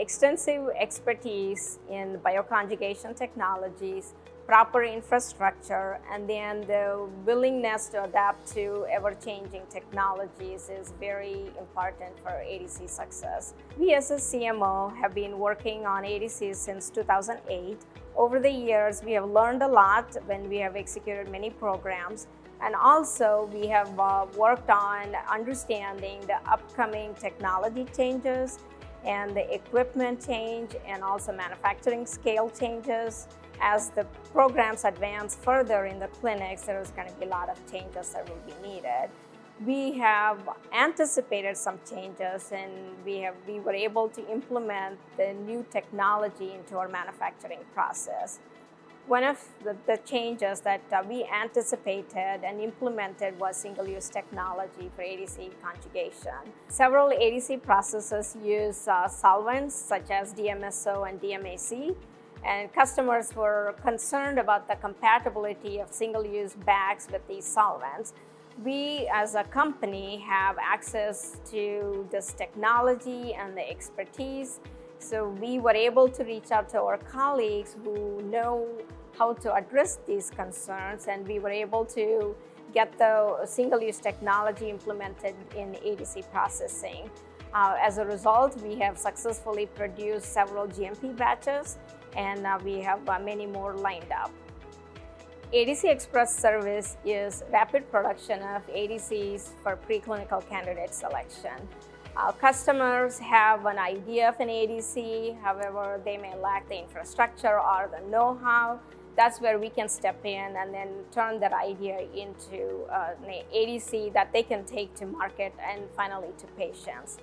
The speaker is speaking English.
extensive expertise in bioconjugation technologies, proper infrastructure, and then the willingness to adapt to ever-changing technologies is very important for ADC success. We as a CMO have been working on ADCs since 2008. Over the years, we have learned a lot when we have executed many programs, and also we have worked on understanding the upcoming technology changes and the equipment change and also manufacturing scale changes. As the programs advance further in the clinics, there is going to be a lot of changes that will be needed. We have anticipated some changes, and we were able to implement the new technology into our manufacturing process. One of the changes that we anticipated and implemented was single-use technology for ADC conjugation. Several ADC processes use solvents such as DMSO and DMAC, and customers were concerned about the compatibility of single-use bags with these solvents. We as a company have access to this technology and the expertise, so we were able to reach out to our colleagues who know how to address these concerns, and we were able to get the single-use technology implemented in ADC processing. As a result, we have successfully produced several GMP batches, and we have many more lined up. ADC Express service is rapid production of ADCs for preclinical candidate selection. Customers have an idea of an ADC, however, they may lack the infrastructure or the know-how. That's where we can step in and then turn that idea into an ADC that they can take to market and finally to patients.